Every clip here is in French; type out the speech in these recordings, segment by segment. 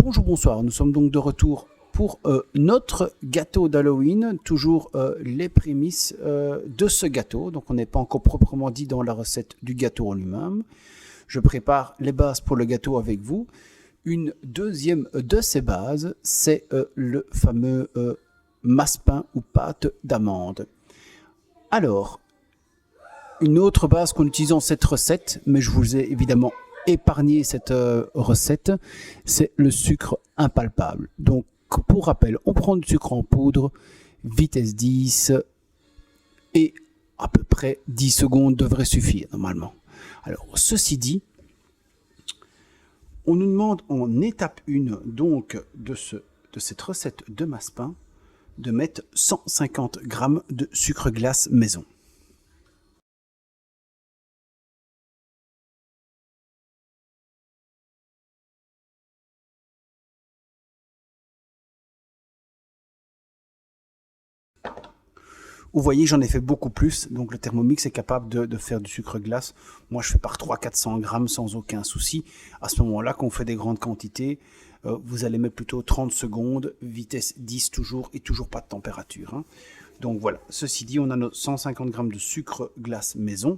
Bonjour, bonsoir, nous sommes donc de retour pour notre gâteau d'Halloween, toujours les prémices de ce gâteau. Donc on n'est pas encore proprement dit dans la recette du gâteau en lui-même. Je prépare les bases pour le gâteau avec vous. Une deuxième de ces bases, c'est le fameux massepain ou pâte d'amande. Alors, une autre base qu'on utilise dans cette recette, mais je vous ai évidemment épargné cette recette, c'est le sucre impalpable. Donc, pour rappel, on prend du sucre en poudre, vitesse 10, et à peu près 10 secondes devrait suffire normalement. Alors, ceci dit, on nous demande en étape 1 donc de cette recette de massepain de mettre 150 g de sucre glace maison. Vous voyez, j'en ai fait beaucoup plus, donc le Thermomix est capable de faire du sucre glace. Moi, je fais par 300-400 grammes sans aucun souci. À ce moment-là, quand on fait des grandes quantités, vous allez mettre plutôt 30 secondes, vitesse 10 toujours, et toujours pas de température. Hein. Donc voilà, ceci dit, on a nos 150 grammes de sucre glace maison.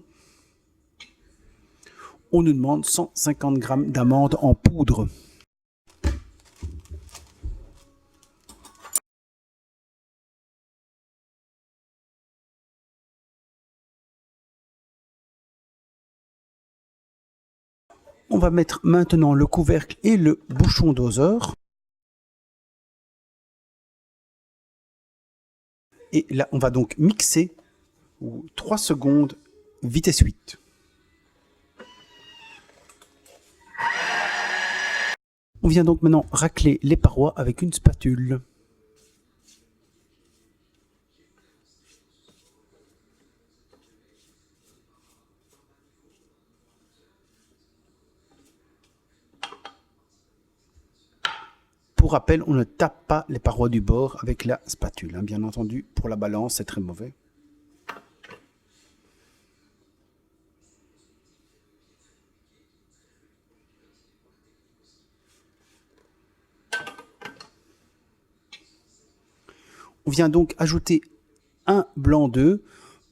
On nous demande 150 grammes d'amandes en poudre. On va mettre maintenant le couvercle et le bouchon doseur. Et là, on va donc mixer 3 secondes, vitesse 8. On vient donc maintenant racler les parois avec une spatule. Pour rappel, on ne tape pas les parois du bord avec la spatule. Hein. Bien entendu, pour la balance, c'est très mauvais. On vient donc ajouter un blanc d'œuf.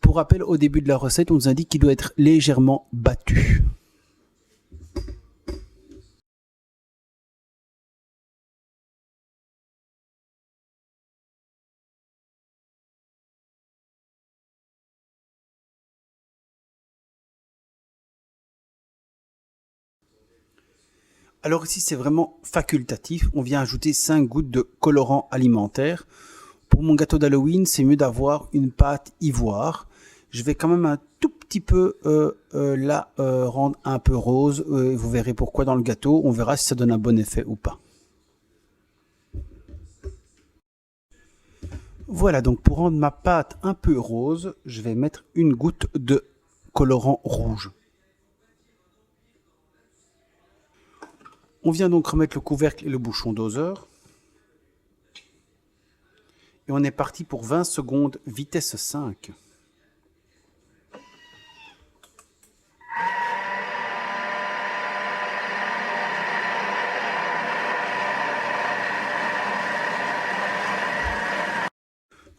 Pour rappel, au début de la recette, on nous indique qu'il doit être légèrement battu. Alors ici, c'est vraiment facultatif. On vient ajouter 5 gouttes de colorant alimentaire. Pour mon gâteau d'Halloween, c'est mieux d'avoir une pâte ivoire. Je vais quand même un tout petit peu la rendre un peu rose. Vous verrez pourquoi dans le gâteau. On verra si ça donne un bon effet ou pas. Voilà, donc pour rendre ma pâte un peu rose, je vais mettre une goutte de colorant rouge. On vient donc remettre le couvercle et le bouchon doseur. Et on est parti pour 20 secondes, vitesse 5.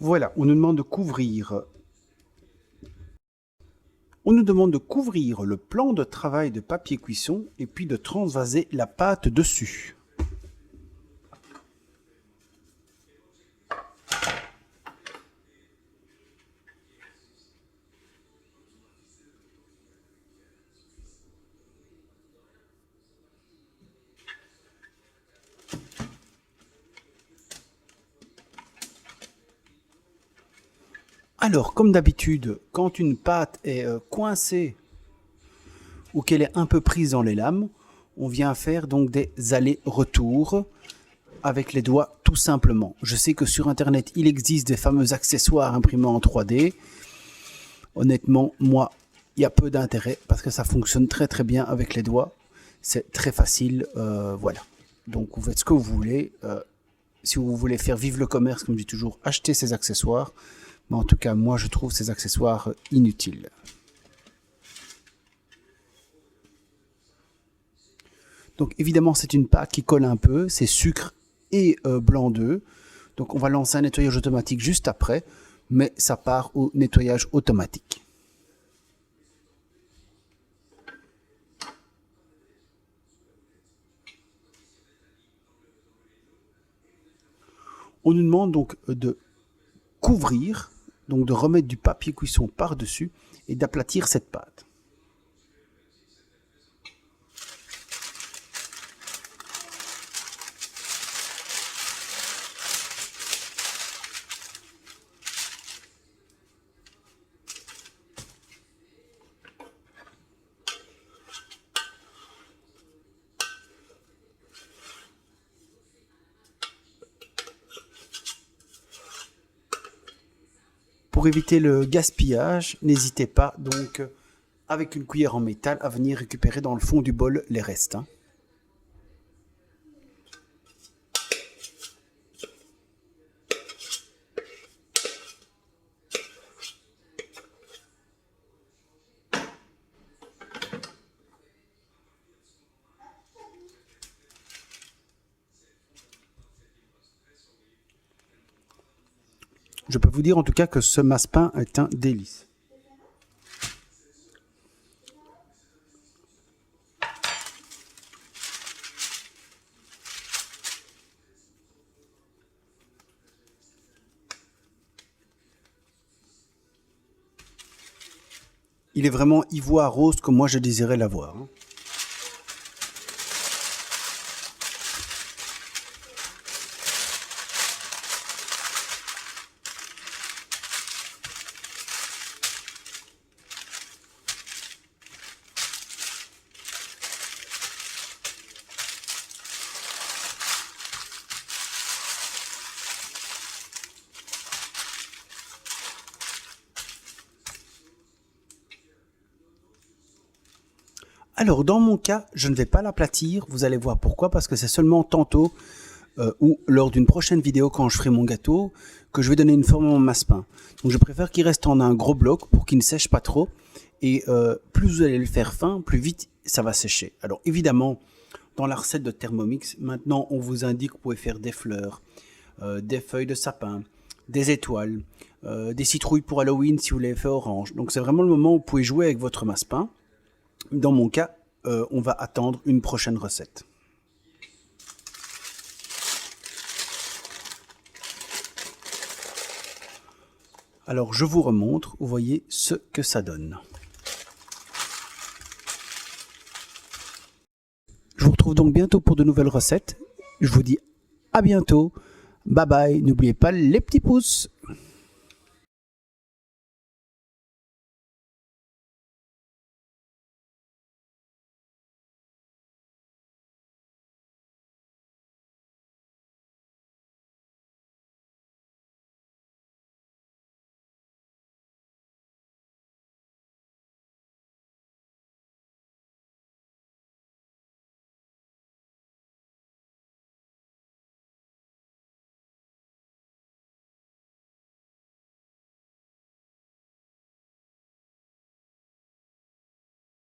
Voilà, on nous demande de couvrir. On nous demande de couvrir le plan de travail de papier cuisson et puis de transvaser la pâte dessus. Alors, comme d'habitude, quand une pâte est coincée ou qu'elle est un peu prise dans les lames, on vient faire donc des allers-retours avec les doigts tout simplement. Je sais que sur internet, il existe des fameux accessoires imprimés en 3D. Honnêtement, moi, il y a peu d'intérêt parce que ça fonctionne très très bien avec les doigts. C'est très facile, voilà. Donc vous faites ce que vous voulez. Si vous voulez faire vivre le commerce, comme je dis toujours, achetez ces accessoires. Mais en tout cas, moi, je trouve ces accessoires inutiles. Donc évidemment, c'est une pâte qui colle un peu, c'est sucre et blanc d'œuf. Donc on va lancer un nettoyage automatique juste après, mais ça part au nettoyage automatique. On nous demande donc de couvrir, donc de remettre du papier cuisson par-dessus et d'aplatir cette pâte. Pour éviter le gaspillage, n'hésitez pas donc avec une cuillère en métal à venir récupérer dans le fond du bol les restes. Je peux vous dire en tout cas que ce masse-pain est un délice. Il est vraiment ivoire rose comme moi je désirais l'avoir. Alors dans mon cas, je ne vais pas l'aplatir, vous allez voir pourquoi, parce que c'est seulement tantôt ou lors d'une prochaine vidéo quand je ferai mon gâteau que je vais donner une forme à mon masse-pain. Donc je préfère qu'il reste en un gros bloc pour qu'il ne sèche pas trop et plus vous allez le faire fin, plus vite ça va sécher. Alors évidemment, dans la recette de Thermomix, maintenant on vous indique que vous pouvez faire des fleurs, des feuilles de sapin, des étoiles, des citrouilles pour Halloween si vous l'avez fait orange. Donc c'est vraiment le moment où vous pouvez jouer avec votre masse-pain. Dans mon cas, on va attendre une prochaine recette. Alors je vous remontre, vous voyez ce que ça donne. Je vous retrouve donc bientôt pour de nouvelles recettes. Je vous dis à bientôt. Bye bye. N'oubliez pas les petits pouces.